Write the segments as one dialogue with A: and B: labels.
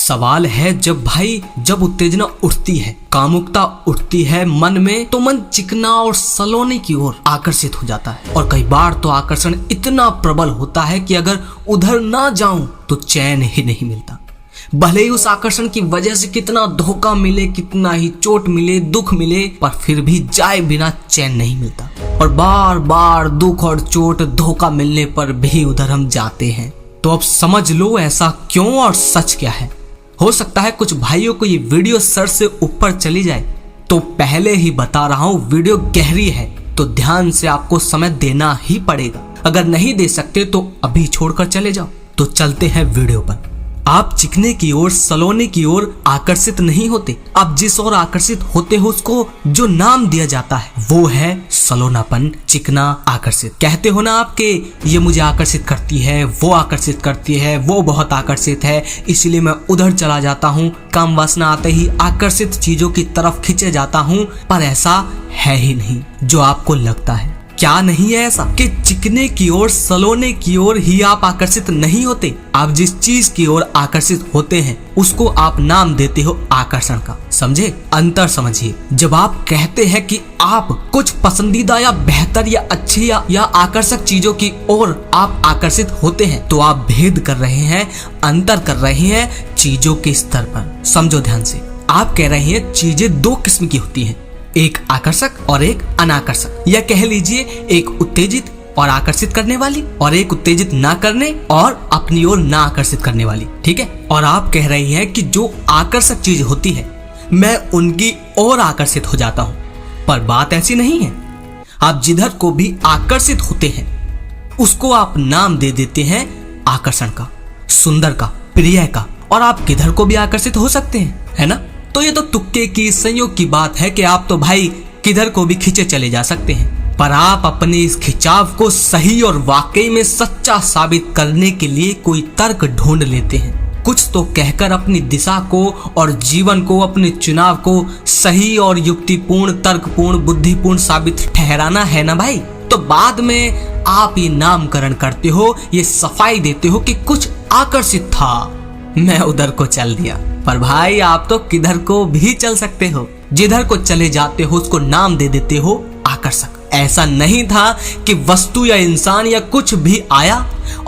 A: सवाल है जब उत्तेजना उठती है, कामुकता उठती है मन में, तो मन चिकना और सलोने की ओर आकर्षित हो जाता है। और कई बार तो आकर्षण इतना प्रबल होता है कि अगर उधर ना जाऊं तो चैन ही नहीं मिलता। भले ही उस आकर्षण की वजह से कितना धोखा मिले, कितना ही चोट मिले, दुख मिले, पर फिर भी जाए बिना चैन नहीं मिलता। और बार बार दुख और चोट, धोखा मिलने पर भी उधर हम जाते हैं। तो अब समझ लो ऐसा क्यों और सच क्या है। हो सकता है कुछ भाइयों को ये वीडियो सर से ऊपर चली जाए, तो पहले ही बता रहा हूँ वीडियो गहरी है, तो ध्यान से आपको समय देना ही पड़ेगा। अगर नहीं दे सकते तो अभी छोड़कर चले जाओ। तो चलते हैं वीडियो पर। आप चिकने की ओर, सलोने की ओर आकर्षित नहीं होते। आप जिस ओर आकर्षित होते हो उसको जो नाम दिया जाता है वो है सलोनापन, चिकना, आकर्षित। कहते हो ना आपके ये मुझे आकर्षित करती है, वो आकर्षित करती है, वो बहुत आकर्षित है, इसलिए मैं उधर चला जाता हूँ। काम वासना आते ही आकर्षित चीजों की तरफ खींचे जाता हूँ। पर ऐसा है ही नहीं जो आपको लगता है। क्या नहीं है ऐसा कि चिकने की ओर, सलोने की ओर ही आप आकर्षित नहीं होते। आप जिस चीज की ओर आकर्षित होते हैं उसको आप नाम देते हो आकर्षण का। समझे? अंतर समझिए। जब आप कहते हैं कि आप कुछ पसंदीदा या बेहतर या अच्छी या आकर्षक चीजों की ओर आप आकर्षित होते हैं, तो आप भेद कर रहे हैं, अंतर कर रहे हैं चीजों के स्तर पर। समझो ध्यान से। आप कह रहे हैं चीजें दो किस्म की होती हैं, एक आकर्षक और एक अनाकर्षक, या कह लीजिए एक उत्तेजित और आकर्षित करने वाली, और एक उत्तेजित ना करने और अपनी ओर ना आकर्षित करने वाली। ठीक है? और आप कह रही हैं कि जो आकर्षक चीज होती है मैं उनकी ओर आकर्षित हो जाता हूं। पर बात ऐसी नहीं है। आप जिधर को भी आकर्षित होते हैं उसको आप नाम दे देते हैं आकर्षण का, सुंदर का, प्रिय का, और आप किधर को भी आकर्षित हो सकते हैं, है ना? तो ये तो तुक्के की, संयोग की बात है कि आप तो भाई किधर को भी खींचे चले जा सकते हैं। पर आप अपने इस खिंचाव को सही और वाकई में सच्चा साबित करने के लिए कोई तर्क ढूंढ लेते हैं। कुछ तो कहकर अपनी दिशा को और जीवन को, अपने चुनाव को सही और युक्तिपूर्ण, तर्कपूर्ण, बुद्धिपूर्ण साबित ठहराना है ना भाई। तो बाद में आप ये नामकरण करते हो, ये सफाई देते हो कि कुछ आकर्षित था, मैं उधर को चल दिया। पर भाई आप तो किधर को भी चल सकते हो। जिधर को चले जाते हो उसको नाम दे देते हो आकर्षक। ऐसा नहीं था कि वस्तु या इंसान या कुछ भी आया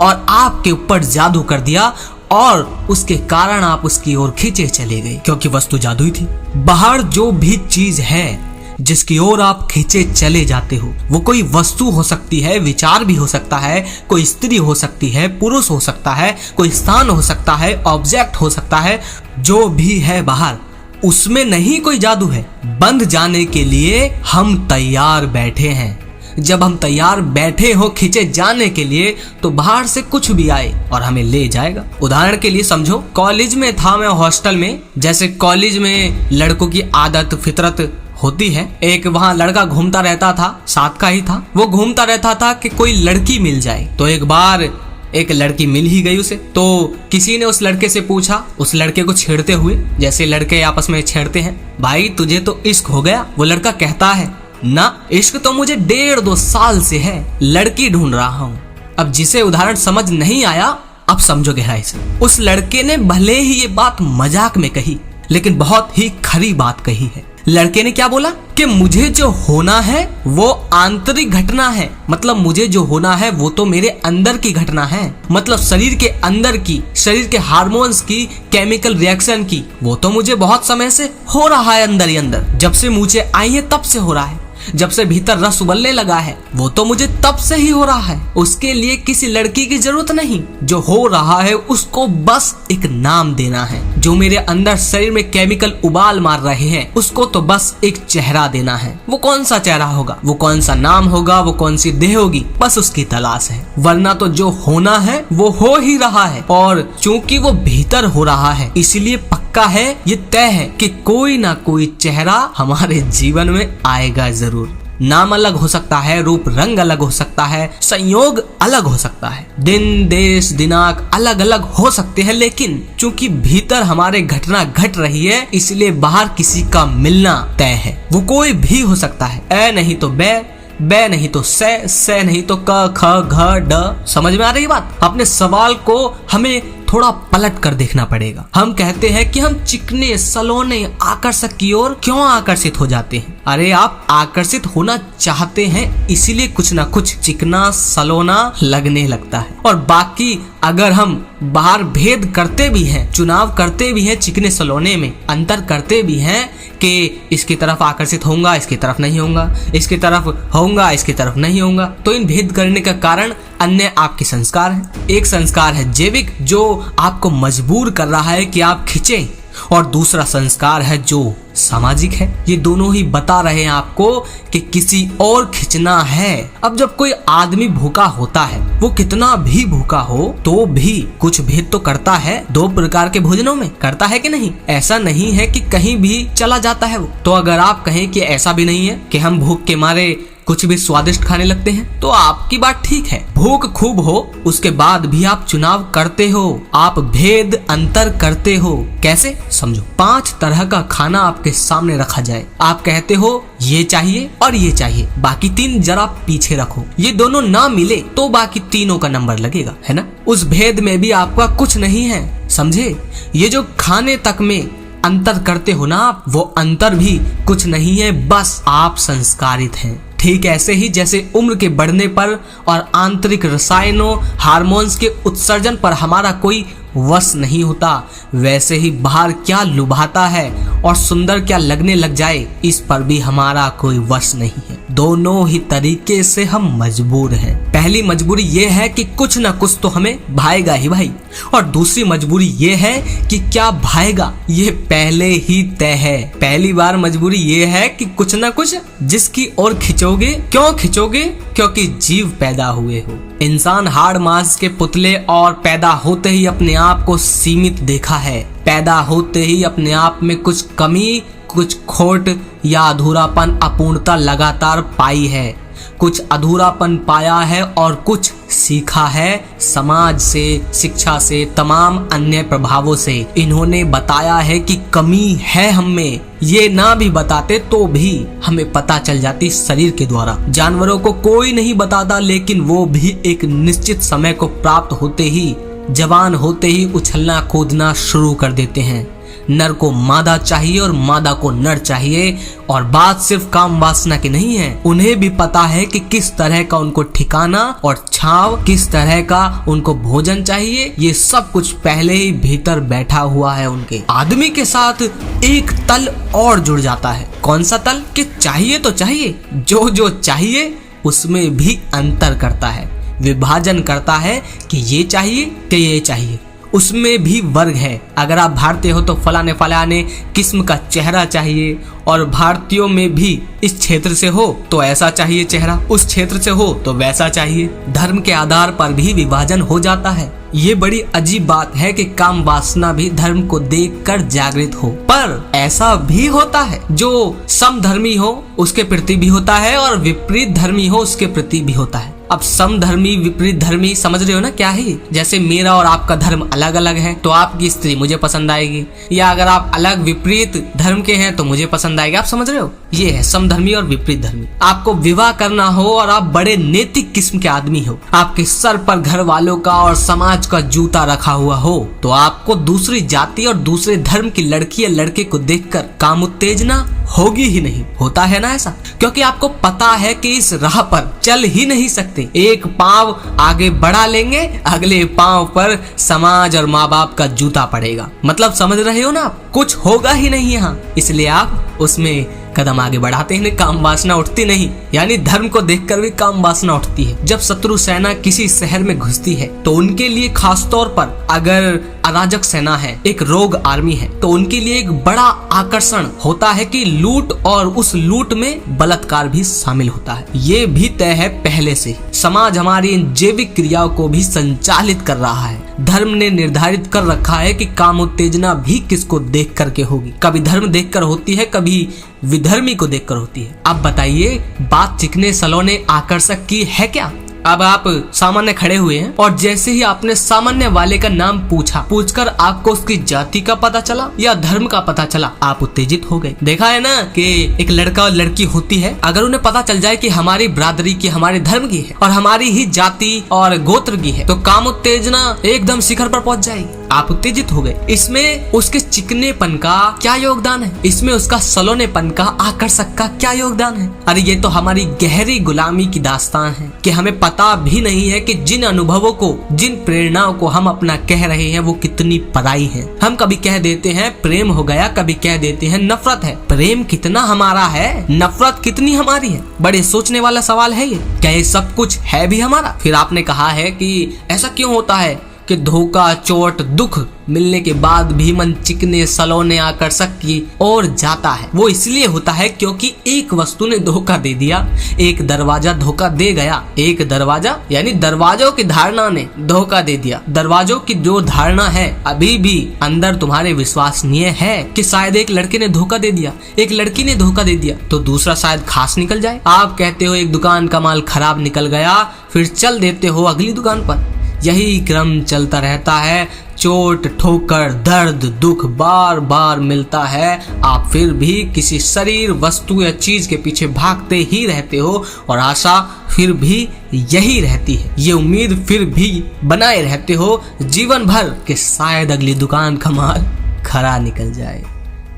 A: और आपके ऊपर जादू कर दिया और उसके कारण आप उसकी ओर खींचे चले गए, क्योंकि वस्तु जादुई थी। बाहर जो भी चीज है जिसकी ओर आप खींचे चले जाते हो, वो कोई वस्तु हो सकती है, विचार भी हो सकता है, कोई स्त्री हो सकती है, पुरुष हो सकता है, कोई स्थान हो सकता है, ऑब्जेक्ट हो सकता है, जो भी है बाहर, उसमें नहीं कोई जादू है। बंध जाने के लिए हम तैयार बैठे हैं। जब हम तैयार बैठे हो खींचे जाने के लिए, तो बाहर से कुछ भी आए और हमें ले जाएगा। उदाहरण के लिए समझो, कॉलेज में था मैं, हॉस्टल में। जैसे कॉलेज में लड़कों की आदत, फितरत होती है। एक वहाँ लड़का घूमता रहता था, साथ का ही था। वो घूमता रहता था कि कोई लड़की मिल जाए। तो एक बार एक लड़की मिल ही गई उसे। तो किसी ने उस लड़के से पूछा, उस लड़के को छेड़ते हुए, जैसे लड़के आपस में छेड़ते हैं, भाई तुझे तो इश्क हो गया? वो लड़का कहता है, ना, इश्क तो मुझे 1.5-2 साल से है, लड़की ढूंढ रहा हूँ। अब जिसे उदाहरण समझ नहीं आया, अब समझो गहराई से। उस लड़के ने भले ही ये बात मजाक में कही, लेकिन बहुत ही खरी बात कही है। लड़के ने क्या बोला कि मुझे जो होना है वो आंतरिक घटना है। मतलब मुझे जो होना है वो तो मेरे अंदर की घटना है। मतलब शरीर के अंदर की, शरीर के हार्मोन्स की, केमिकल रिएक्शन की, वो तो मुझे बहुत समय से हो रहा है अंदर ही अंदर। जब से मुझे आई है तब से हो रहा है। जब से भीतर रस उबलने लगा है वो तो मुझे तब से ही हो रहा है। उसके लिए किसी लड़की की जरूरत नहीं। जो हो रहा है उसको बस एक नाम देना है। जो मेरे अंदर शरीर में केमिकल उबाल मार रहे हैं उसको तो बस एक चेहरा देना है। वो कौन सा चेहरा होगा, वो कौन सा नाम होगा, वो कौन सी देह होगी, बस उसकी तलाश है। वरना तो जो होना है वो हो ही रहा है। और चूंकि वो भीतर हो रहा है इसलिए पक्का है, ये तय है कि कोई ना कोई चेहरा हमारे जीवन में आएगा जरूर। नाम अलग हो सकता है, रूप रंग अलग हो सकता है, संयोग अलग हो सकता है, दिन, देश, दिनांक अलग अलग हो सकते हैं, लेकिन चूंकि भीतर हमारे घटना घट रही है इसलिए बाहर किसी का मिलना तय है। वो कोई भी हो सकता है। ए नहीं तो बे नहीं तो से नहीं तो क, ख, घ, ड। समझ में आ रही बात? अपने सवाल को हमें थोड़ा पलट कर देखना पड़ेगा। हम कहते हैं कि हम चिकने सलोने आकर्षक की ओर क्यों आकर्षित हो जाते हैं। अरे आप आकर्षित होना चाहते हैं, इसीलिए कुछ ना कुछ चिकना सलोना लगने लगता है। और बाकी अगर हम बाहर भेद करते भी हैं, चुनाव करते भी हैं, चिकने सलोने में अंतर करते भी हैं कि इसकी तरफ आकर्षित होऊंगा, इसकी तरफ नहीं होऊंगा, इसकी तरफ होऊंगा, इसकी तरफ नहीं होऊंगा, तो इन भेद करने का कारण अन्य आपके संस्कार है। एक संस्कार है जैविक जो आपको मजबूर कर रहा है कि आप खिंचे, और दूसरा संस्कार है जो सामाजिक है। ये दोनों ही बता रहे हैं आपको कि किसी और खिंचना है। अब जब कोई आदमी भूखा होता है, वो कितना भी भूखा हो तो भी कुछ भेद तो करता है, 2 प्रकार के भोजनों में करता है कि नहीं। ऐसा नहीं है कि कहीं भी चला जाता है वो। तो अगर आप कहें कि ऐसा भी नहीं है कि हम भूख के मारे कुछ भी स्वादिष्ट खाने लगते हैं, तो आपकी बात ठीक है। भूख खूब हो उसके बाद भी आप चुनाव करते हो, आप भेद अंतर करते हो। कैसे समझो, 5 तरह का खाना आपके सामने रखा जाए, आप कहते हो ये चाहिए और ये चाहिए, बाकी 3 जरा पीछे रखो। ये दोनों ना मिले तो बाकी तीनों का नंबर लगेगा, है ना। उस भेद में भी आपका कुछ नहीं है, समझे। ये जो खाने तक में अंतर करते हो ना आप, वो अंतर भी कुछ नहीं है, बस आप संस्कारित हैं। ठीक ऐसे ही जैसे उम्र के बढ़ने पर और आंतरिक रसायनों हार्मोन्स के उत्सर्जन पर हमारा कोई वश नहीं होता, वैसे ही बाहर क्या लुभाता है और सुंदर क्या लगने लग जाए, इस पर भी हमारा कोई वश नहीं है। दोनों ही तरीके से हम मजबूर हैं। पहली मजबूरी ये है कि कुछ ना कुछ तो हमें भाएगा ही भाई, और दूसरी मजबूरी ये है कि क्या भाएगा ये पहले ही तय है। पहली बार मजबूरी ये है कि कुछ ना कुछ जिसकी ओर खिंचोगे। क्यों खिंचोगे? क्योंकि जीव पैदा हुए हो। इंसान हाड़ मांस के पुतले और पैदा होते ही अपने आप को सीमित देखा है। पैदा होते ही अपने आप में कुछ कमी, कुछ खोट या अधूरापन, अपूर्णता लगातार पाई है। कुछ अधूरापन पाया है और कुछ सीखा है समाज से, शिक्षा से, तमाम अन्य प्रभावों से। इन्होंने बताया है कि कमी है हम में। ये ना भी बताते तो भी हमें पता चल जाती शरीर के द्वारा। जानवरों को कोई नहीं बताता, लेकिन वो भी एक निश्चित समय को प्राप्त होते ही, जवान होते ही उछलना कूदना शुरू कर देते हैं। नर को मादा चाहिए और मादा को नर चाहिए। और बात सिर्फ काम वासना की नहीं है, उन्हें भी पता है कि किस तरह का उनको ठिकाना और छाव, किस तरह का उनको भोजन चाहिए। ये सब कुछ पहले ही भीतर बैठा हुआ है उनके। आदमी के साथ एक तल और जुड़ जाता है। कौन सा तल? कि चाहिए तो चाहिए, जो जो चाहिए उसमें भी अंतर करता है, विभाजन करता है कि ये चाहिए कि ये चाहिए। उसमें भी वर्ग है। अगर आप भारतीय हो तो फलाने फलाने किस्म का चेहरा चाहिए, और भारतीयों में भी इस क्षेत्र से हो तो ऐसा चाहिए चेहरा, उस क्षेत्र से हो तो वैसा चाहिए। धर्म के आधार पर भी विभाजन हो जाता है। ये बड़ी अजीब बात है कि काम वासना भी धर्म को देखकर जागृत हो। पर ऐसा भी होता है जो समधर्मी हो उसके प्रति भी होता है, और विपरीत धर्मी हो उसके प्रति भी होता है। अब समधर्मी विपरीत धर्मी समझ रहे हो ना क्या है? जैसे मेरा और आपका धर्म अलग अलग है तो आपकी स्त्री मुझे पसंद आएगी, या अगर आप अलग विपरीत धर्म के हैं तो मुझे पसंद आएगी। आप समझ रहे हो? ये है समधर्मी और विपरीत धर्मी। आपको विवाह करना हो और आप बड़े नैतिक किस्म के आदमी हो, आपके सर पर घर वालों का और समाज का जूता रखा हुआ हो, तो आपको दूसरी जाति और दूसरे धर्म की लड़की या लड़के को देखकर काम उत्तेजना होगी ही नहीं। होता है ना ऐसा? क्योंकि आपको पता है कि इस राह पर चल ही नहीं सकते। एक पांव आगे बढ़ा लेंगे, अगले पांव पर समाज और माँ बाप का जूता पड़ेगा। मतलब समझ रहे हो ना आप? कुछ होगा ही नहीं यहाँ, इसलिए आप उसमें कदम आगे बढ़ाते हैं। काम वासना उठती नहीं, यानी धर्म को देखकर भी काम वासना उठती है। जब शत्रु सेना किसी शहर में घुसती है तो उनके लिए खास तौर पर, अगर अराजक सेना है, एक रोग आर्मी है, तो उनके लिए एक बड़ा आकर्षण होता है कि लूट, और उस लूट में बलात्कार भी शामिल होता है। ये भी तय है पहले से। समाज हमारी इन जैविक क्रियाओं को भी संचालित कर रहा है। धर्म ने निर्धारित कर रखा है कि काम उत्तेजना भी किसको देख करके होगी। कभी धर्म देखकर होती है, कभी विधर्मी को देखकर होती है। अब बताइए, बात चिकने सलोने आकर्षक की है क्या? अब आप सामान्य खड़े हुए हैं और जैसे ही आपने सामान्य वाले का नाम पूछकर आपको उसकी जाति का पता चला या धर्म का पता चला, आप उत्तेजित हो गए। देखा है ना कि एक लड़का और लड़की होती है, अगर उन्हें पता चल जाए कि हमारी बरादरी की, हमारे धर्म की है और हमारी ही जाति और गोत्र की है, तो काम उत्तेजना एकदम शिखर पर पहुंच जाएगी। आप उत्तेजित हो गए। इसमें उसके चिकनेपन का क्या योगदान है, इसमें उसका सलोनेपन का, आकर्षक का क्या योगदान है। अरे ये तो हमारी गहरी गुलामी की दास्तान है कि हमें पता भी नहीं है कि जिन अनुभवों को, जिन प्रेरणाओं को हम अपना कह रहे हैं वो कितनी पराई है। हम कभी कह देते हैं प्रेम हो गया, कभी कह देते हैं नफरत है। प्रेम कितना हमारा है, नफरत कितनी हमारी है? बड़े सोचने वाला सवाल है ये। क्या ये सब कुछ है भी हमारा? फिर आपने कहा है कि ऐसा क्यों होता है कि धोखा, चोट, दुख मिलने के बाद भी मन चिकने, सलोने, आकर्षक की ओर जाता है। वो इसलिए होता है क्योंकि एक वस्तु ने धोखा दे दिया, एक दरवाजा धोखा दे गया। एक दरवाजा यानी दरवाजों की धारणा ने धोखा दे दिया। दरवाजों की जो धारणा है अभी भी अंदर तुम्हारे विश्वसनीय है कि शायद एक लड़के ने धोखा दे दिया, एक लड़की ने धोखा दे दिया तो दूसरा शायद खास निकल जाए। आप कहते हो एक दुकान का माल खराब निकल गया, फिर चल देते हो अगली दुकान पर। यही क्रम चलता रहता है। चोट, ठोकर, दर्द, दुख बार बार मिलता है, आप फिर भी किसी शरीर, वस्तु या चीज के पीछे भागते ही रहते हो और आशा फिर भी यही रहती है। ये उम्मीद फिर भी बनाए रहते हो जीवन भर कि शायद अगली दुकान का माल खरा निकल जाए,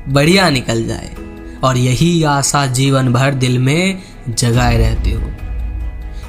A: बढ़िया निकल जाए, और यही आशा जीवन भर दिल में जगाए रहते हो।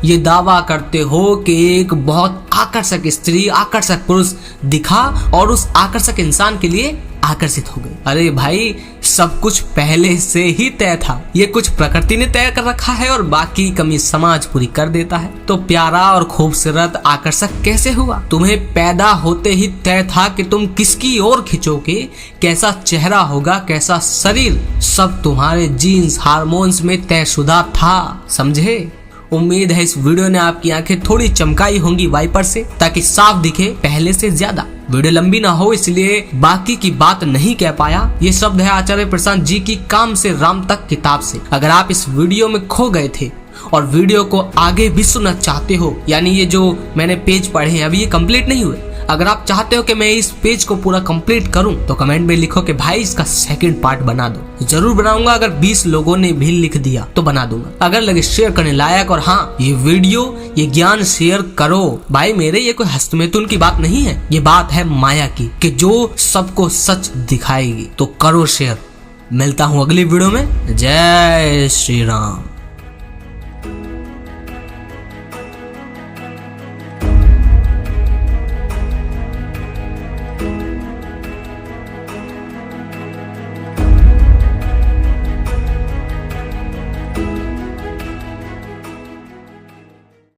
A: ये दावा करते हो कि एक बहुत आकर्षक स्त्री, आकर्षक पुरुष दिखा और उस आकर्षक इंसान के लिए आकर्षित हो गए। अरे भाई, सब कुछ पहले से ही तय था। ये कुछ प्रकृति ने तय कर रखा है और बाकी कमी समाज पूरी कर देता है। तो प्यारा और खूबसूरत आकर्षक कैसे हुआ? तुम्हें पैदा होते ही तय था कि तुम किसकी ओर खिंचोगे, कैसा चेहरा होगा, कैसा शरीर, सब तुम्हारे जीन्स, हार्मोन्स में तयशुदा था। समझे? उम्मीद है इस वीडियो ने आपकी आंखें थोड़ी चमकाई होंगी वाइपर से, ताकि साफ दिखे पहले से ज्यादा। वीडियो लंबी ना हो इसलिए बाकी की बात नहीं कह पाया। ये शब्द है आचार्य प्रशांत जी की काम से राम तक किताब से। अगर आप इस वीडियो में खो गए थे और वीडियो को आगे भी सुनना चाहते हो, यानी ये जो मैंने पेज पढ़े हैं अभी ये कंप्लीट नहीं हुए, अगर आप चाहते हो कि मैं इस पेज को पूरा कंप्लीट करूं तो कमेंट में लिखो कि भाई इसका सेकंड पार्ट बना दो। जरूर बनाऊंगा। अगर 20 लोगों ने भी लिख दिया तो बना दूंगा, अगर लगे शेयर करने लायक। और हाँ, ये वीडियो, ये ज्ञान शेयर करो भाई मेरे। ये कोई हस्तमैथुन की बात नहीं है, ये बात है माया की कि जो सबको सच दिखाएगी। तो करो शेयर। मिलता हूँ अगली वीडियो में। जय श्री राम।